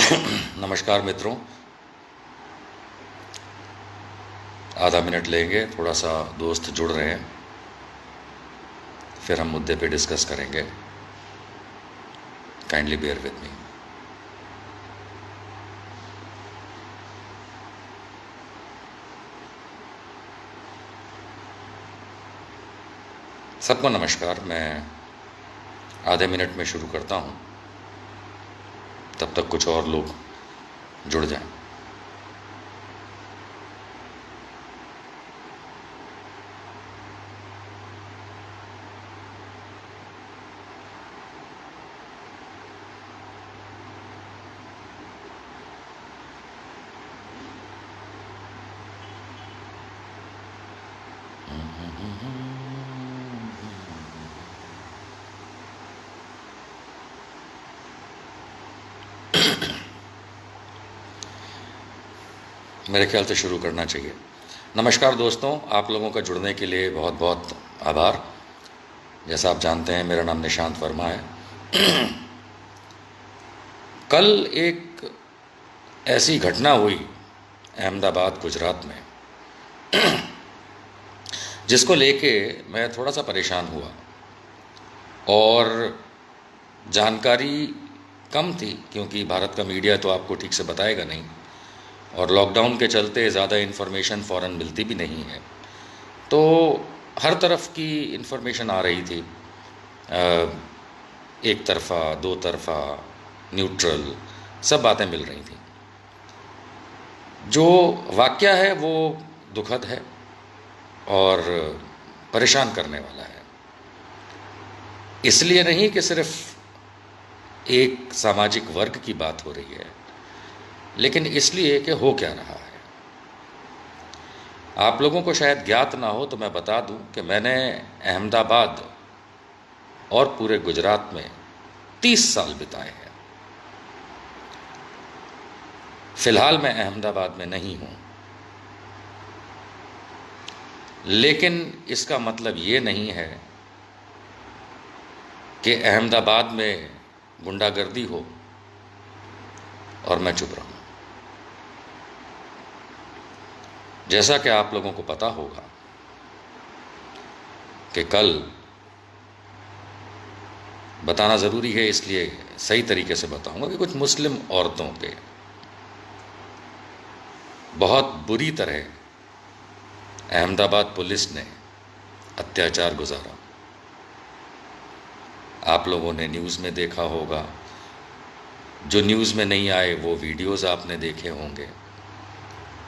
नमस्कार मित्रों। आधा मिनट लेंगे, थोड़ा सा दोस्त जुड़ रहे हैं, फिर हम मुद्दे पे डिस्कस करेंगे। Kindly bear with me. सबको नमस्कार। मैं आधे मिनट में शुरू करता हूँ, तब तक कुछ और लोग जुड़ जाएं। मेरे ख्याल से शुरू करना चाहिए। नमस्कार दोस्तों, आप लोगों का जुड़ने के लिए बहुत बहुत आभार। जैसा आप जानते हैं, मेरा नाम निशांत वर्मा है। कल एक ऐसी घटना हुई अहमदाबाद गुजरात में, जिसको लेके मैं थोड़ा सा परेशान हुआ और जानकारी कम थी, क्योंकि भारत का मीडिया तो आपको ठीक से बताएगा नहीं और लॉकडाउन के चलते ज़्यादा इन्फॉर्मेशन फ़ौरन मिलती भी नहीं है। तो हर तरफ की इन्फॉर्मेशन आ रही थी, एक तरफ़ा, दो तरफ़ा, न्यूट्रल, सब बातें मिल रही थी। जो वाक़या है वो दुखद है और परेशान करने वाला है। इसलिए नहीं कि सिर्फ एक सामाजिक वर्ग की बात हो रही है, लेकिन इसलिए कि हो क्या रहा है। आप लोगों को शायद ज्ञात ना हो तो मैं बता दूं कि मैंने अहमदाबाद और पूरे गुजरात में 30 साल बिताए हैं। फ़िलहाल मैं अहमदाबाद में नहीं हूं, लेकिन इसका मतलब ये नहीं है कि अहमदाबाद में गुंडागर्दी हो और मैं चुप रहूं। जैसा कि आप लोगों को पता होगा कि कल, बताना ज़रूरी है इसलिए सही तरीके से बताऊंगा, कि कुछ मुस्लिम औरतों के बहुत बुरी तरह अहमदाबाद पुलिस ने अत्याचार गुजारा। आप लोगों ने न्यूज़ में देखा होगा, जो न्यूज़ में नहीं आए वो वीडियोज़ आपने देखे होंगे।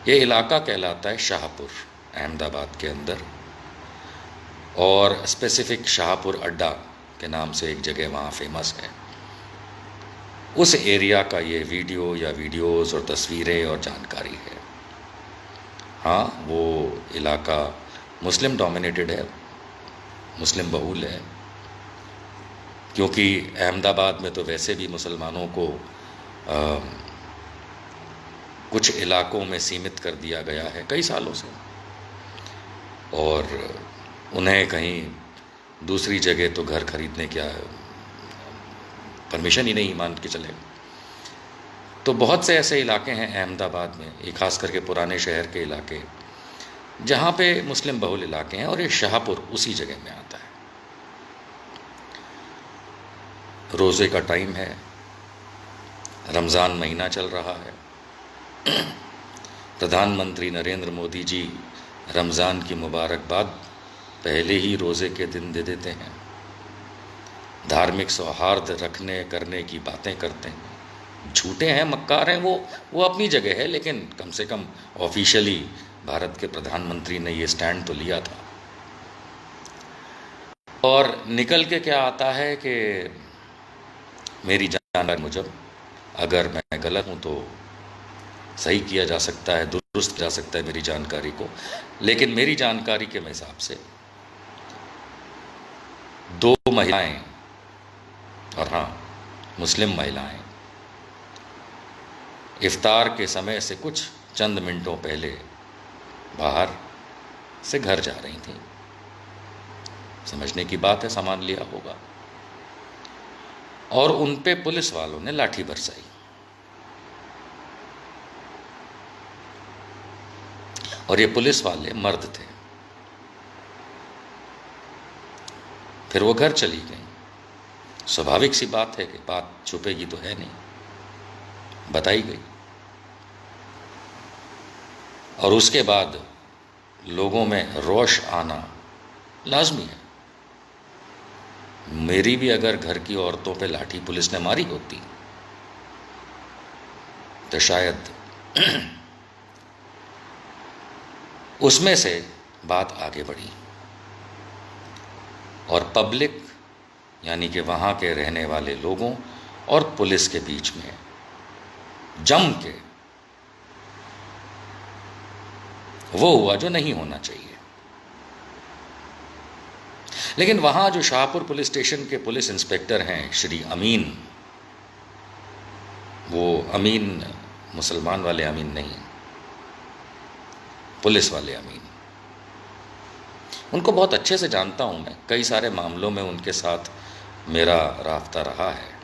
ये इलाका कहलाता है शाहपुर, अहमदाबाद के अंदर, और स्पेसिफ़िक शाहपुर अड्डा के नाम से एक जगह वहाँ फेमस है। उस एरिया का ये वीडियो या वीडियोज़ और तस्वीरें और जानकारी है। हाँ, वो इलाका मुस्लिम डोमिनेटेड है, मुस्लिम बहुल है, क्योंकि अहमदाबाद में तो वैसे भी मुसलमानों को कुछ इलाकों में सीमित कर दिया गया है कई सालों से, और उन्हें कहीं दूसरी जगह तो घर खरीदने क्या परमिशन ही नहीं, मान के चले। तो बहुत से ऐसे इलाके हैं अहमदाबाद में, ये खास करके पुराने शहर के इलाके, जहाँ पे मुस्लिम बहुल इलाके हैं, और ये शाहपुर उसी जगह में आता है। रोज़े का टाइम है, रमज़ान महीना चल रहा है। प्रधानमंत्री नरेंद्र मोदी जी रमज़ान की मुबारकबाद पहले ही रोज़े के दिन दे देते हैं। धार्मिक सौहार्द रखने करने की बातें करते हैं। झूठे हैं, मक्कार हैं, वो अपनी जगह है, लेकिन कम से कम ऑफिशियली भारत के प्रधानमंत्री ने ये स्टैंड तो लिया था। और निकल के क्या आता है कि मेरी जानकारी मुजब, अगर मैं गलत हूँ तो सही किया जा सकता है, दुरुस्त जा सकता है मेरी जानकारी को, लेकिन मेरी जानकारी के हिसाब से 2 महिलाएं, और हाँ, मुस्लिम महिलाएं, इफ्तार के समय से कुछ चंद मिनटों पहले बाहर से घर जा रही थीं। समझने की बात है, सामान लिया होगा, और उन पे पुलिस वालों ने लाठी बरसाई। और ये पुलिस वाले मर्द थे। फिर वो घर चली गई। स्वाभाविक सी बात है कि बात छुपेगी तो है नहीं, बताई गई। और उसके बाद लोगों में रोष आना लाजमी है। मेरी भी अगर घर की औरतों पे लाठी पुलिस ने मारी होती तो शायद उसमें से बात आगे बढ़ी और पब्लिक यानी कि वहाँ के रहने वाले लोगों और पुलिस के बीच में जम के वो हुआ जो नहीं होना चाहिए। लेकिन वहाँ जो शाहपुर पुलिस स्टेशन के पुलिस इंस्पेक्टर हैं श्री अमीन, वो अमीन मुसलमान वाले अमीन नहीं, पुलिस वाले अमीन, उनको बहुत अच्छे से जानता हूँ मैं। कई सारे मामलों में उनके साथ मेरा राब्ता रहा है।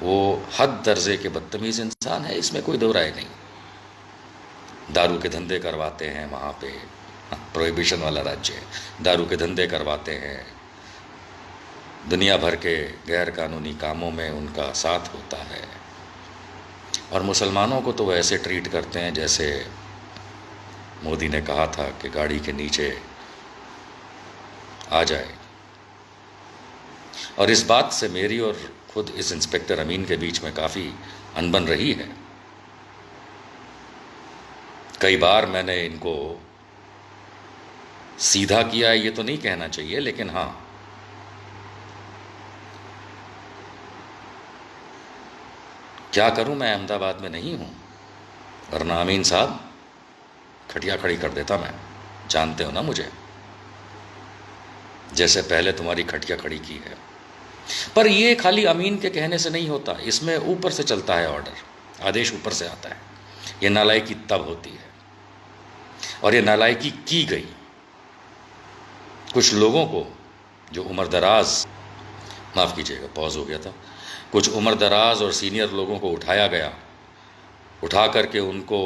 वो हद दर्जे के बदतमीज़ इंसान है, इसमें कोई दो राय नहीं। दारू के धंधे करवाते हैं वहाँ पे, प्रोहिबिशन वाला राज्य है, दारू के धंधे करवाते हैं, दुनिया भर के गैर कानूनी कामों में उनका साथ होता है। और मुसलमानों को तो वो ऐसे ट्रीट करते हैं जैसे मोदी ने कहा था कि गाड़ी के नीचे आ जाए। और इस बात से मेरी और खुद इस इंस्पेक्टर अमीन के बीच में काफ़ी अनबन रही है। कई बार मैंने इनको सीधा किया है ये तो नहीं कहना चाहिए, लेकिन हाँ, क्या करूं, मैं अहमदाबाद में नहीं हूं, वरना अमीन साहब खटिया खड़ी कर देता मैं। जानते हो ना मुझे, जैसे पहले तुम्हारी खटिया खड़ी की है। पर ये खाली अमीन के कहने से नहीं होता, इसमें ऊपर से चलता है ऑर्डर, आदेश ऊपर से आता है। ये नालायकी तब होती है, और ये नालायकी की गई। कुछ लोगों को जो उम्रदराज, माफ़ कीजिएगा पॉज हो गया था, कुछ उम्रदराज और सीनियर लोगों को उठाया गया, उठा करके उनको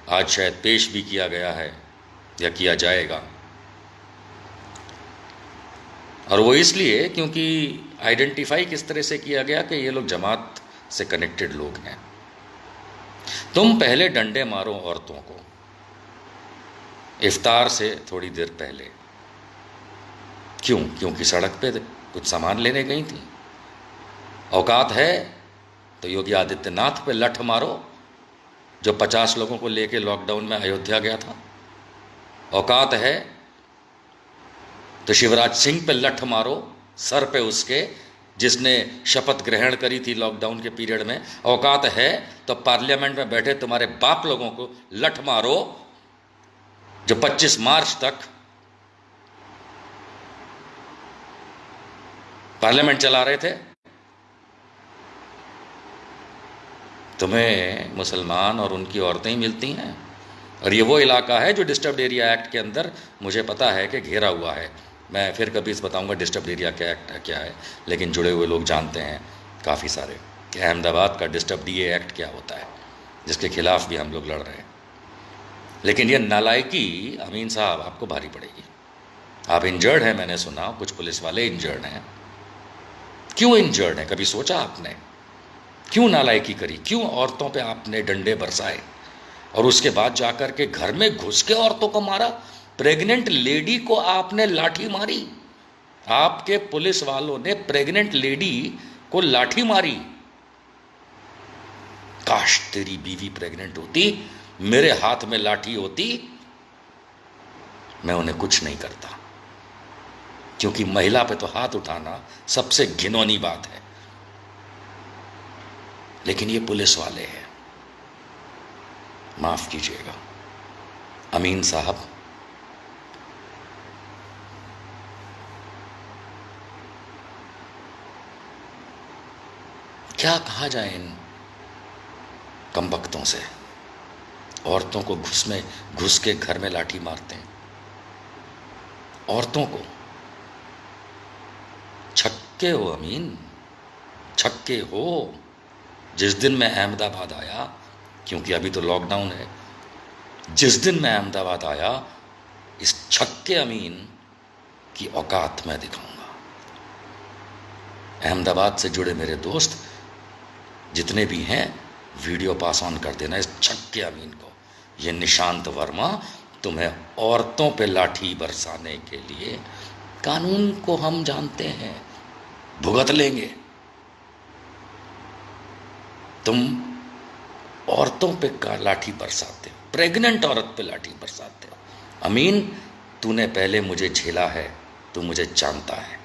आज शायद पेश भी किया गया है या किया जाएगा। और वो इसलिए क्योंकि आइडेंटिफाई किस तरह से किया गया कि ये लोग जमात से कनेक्टेड लोग हैं। तुम पहले डंडे मारो औरतों को इफ्तार से थोड़ी देर पहले। क्यों? क्योंकि सड़क पे कुछ सामान लेने गई थी। औकात है तो योगी आदित्यनाथ पे लठ मारो, जो 50 लोगों को लेके लॉकडाउन में अयोध्या गया था। औकात है तो शिवराज सिंह पे लठ मारो, सर पे उसके, जिसने शपथ ग्रहण करी थी लॉकडाउन के पीरियड में। औकात है तो पार्लियामेंट में बैठे तुम्हारे बाप लोगों को लठ मारो, जो 25 मार्च तक पार्लियामेंट चला रहे थे। तुम्हें मुसलमान और उनकी औरतें ही मिलती हैं, और ये वो इलाका है जो डिस्टर्ब्ड एरिया एक्ट के अंदर मुझे पता है कि घेरा हुआ है। मैं फिर कभी इस बताऊंगा डिस्टर्ब्ड एरिया का एक्ट क्या है, लेकिन जुड़े हुए लोग जानते हैं काफ़ी सारे कि अहमदाबाद का डिस्टर्ब्ड डीए एक्ट क्या होता है, जिसके खिलाफ भी हम लोग लड़ रहे हैं। लेकिन ये नालायकी अमीन साहब आपको भारी पड़ेगी। आप इंजर्ड हैं, मैंने सुना कुछ पुलिस वाले इंजर्ड हैं। क्यों इंजर्ड हैं? कभी सोचा आपने? क्यों नालायकी करी? क्यों औरतों पे आपने डंडे बरसाए और उसके बाद जाकर के घर में घुस के औरतों को मारा? प्रेग्नेंट लेडी को आपने लाठी मारी। आपके पुलिस वालों ने प्रेग्नेंट लेडी को लाठी मारी। काश तेरी बीवी प्रेग्नेंट होती, मेरे हाथ में लाठी होती, मैं उन्हें कुछ नहीं करता, क्योंकि महिला पे तो हाथ उठाना सबसे घिनौनी बात है। लेकिन ये पुलिस वाले हैं, माफ कीजिएगा अमीन साहब, क्या कहा जाए इन कमबख्तों से। औरतों को घुस के घर में लाठी मारते हैं। औरतों को छक्के हो अमीन, छक्के हो। जिस दिन मैं अहमदाबाद आया, क्योंकि अभी तो लॉकडाउन है, जिस दिन मैं अहमदाबाद आया, इस छक्के अमीन की औकात मैं दिखाऊंगा। अहमदाबाद से जुड़े मेरे दोस्त जितने भी हैं, वीडियो पास ऑन कर देना इस छक्के अमीन को। ये निशांत वर्मा तुम्हें औरतों पे लाठी बरसाने के लिए, कानून को हम जानते हैं, भुगत लेंगे। तुम औरतों पे लाठी बरसाते हो, प्रेग्नेंट औरत पे लाठी बरसाते हो। अमीन, तूने पहले मुझे झेला है, तू मुझे जानता है।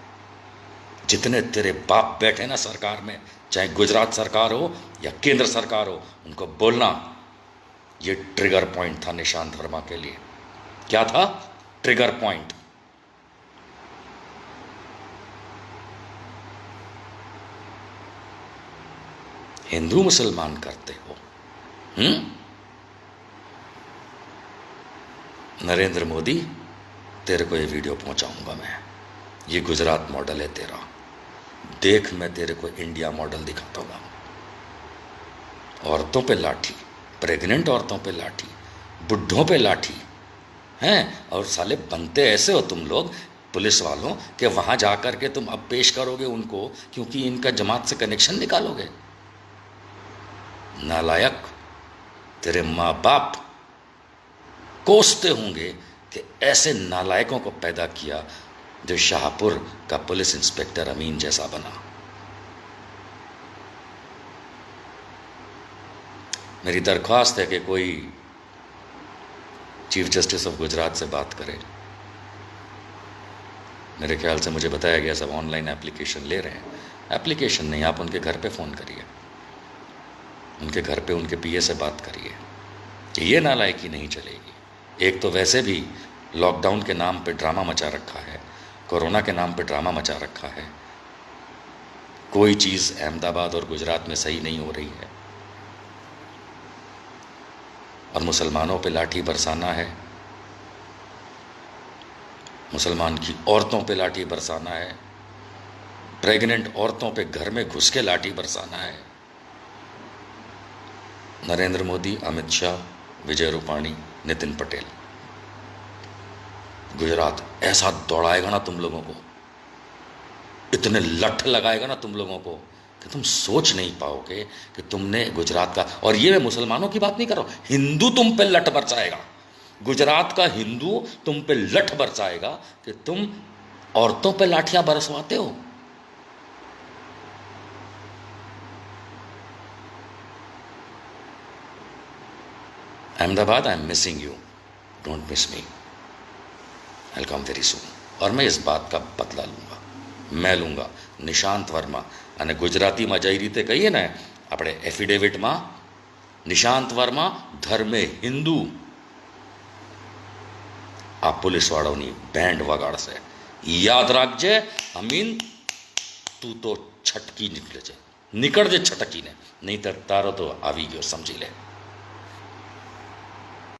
जितने तेरे बाप बैठे ना सरकार में, चाहे गुजरात सरकार हो या केंद्र सरकार हो, उनको बोलना ये ट्रिगर पॉइंट था निशांत वर्मा के लिए। क्या था? Trigger point. हिंदू मुसलमान करते हो। नरेंद्र मोदी, तेरे को ये वीडियो पहुंचाऊंगा मैं। ये गुजरात मॉडल है तेरा, देख मैं तेरे को इंडिया मॉडल दिखाता हूँ। औरतों पे लाठी, प्रेग्नेंट औरतों पे लाठी, बुढ़ों पे लाठी हैं। और साले बनते ऐसे हो तुम लोग पुलिस वालों कि वहां जाकर के तुम अब पेश करोगे उनको, क्योंकि इनका जमात से कनेक्शन निकालोगे। नालायक, तेरे माँ बाप कोसते होंगे कि ऐसे नालायकों को पैदा किया जो शाहपुर का पुलिस इंस्पेक्टर अमीन जैसा बना। मेरी दरख्वास्त है कि कोई चीफ जस्टिस ऑफ गुजरात से बात करे। मेरे ख्याल से मुझे बताया गया सब ऑनलाइन एप्लीकेशन ले रहे हैं। एप्लीकेशन नहीं, आप उनके घर पे फ़ोन करिए, उनके घर पे उनके पीए से बात करिए। ये नालायकी नहीं चलेगी। एक तो वैसे भी लॉकडाउन के नाम पे ड्रामा मचा रखा है, कोरोना के नाम पे ड्रामा मचा रखा है। कोई चीज़ अहमदाबाद और गुजरात में सही नहीं हो रही है, और मुसलमानों पे लाठी बरसाना है, मुसलमान की औरतों पे लाठी बरसाना है, प्रेग्नेंट औरतों पे घर में घुस के लाठी बरसाना है। नरेंद्र मोदी, अमित शाह, विजय रूपाणी, नितिन पटेल, गुजरात ऐसा दौड़ाएगा ना तुम लोगों को, इतने लठ लगाएगा ना तुम लोगों को कि तुम सोच नहीं पाओगे कि तुमने गुजरात का। और ये मैं मुसलमानों की बात नहीं कर रहा हूं, हिंदू तुम पे लठ बरसाएगा। गुजरात का हिंदू तुम पे लठ बरसाएगा कि तुम औरतों पे लाठियां बरसवाते हो। Ahmedabad, I am missing you, don't miss me, I will come very soon. और मैं इस बात का बदला लूंगा, मैं लूंगा। निशांत वर्मा અને ગુજરાતીમાં જઈ રીતે કહીએ ને આપણે એફિડેવિટમાં, નિશાંત વર્મા ધર્મે હિન્દુ, આ પોલીસવાળાઓની બેન્ડ વગાડશે। યાદ રાખજે અમીન, તું તો છટકી નીકળે છે, નીકળજે છટકીને, નહીં તો તારો તો આવી ગયો સમજી લે।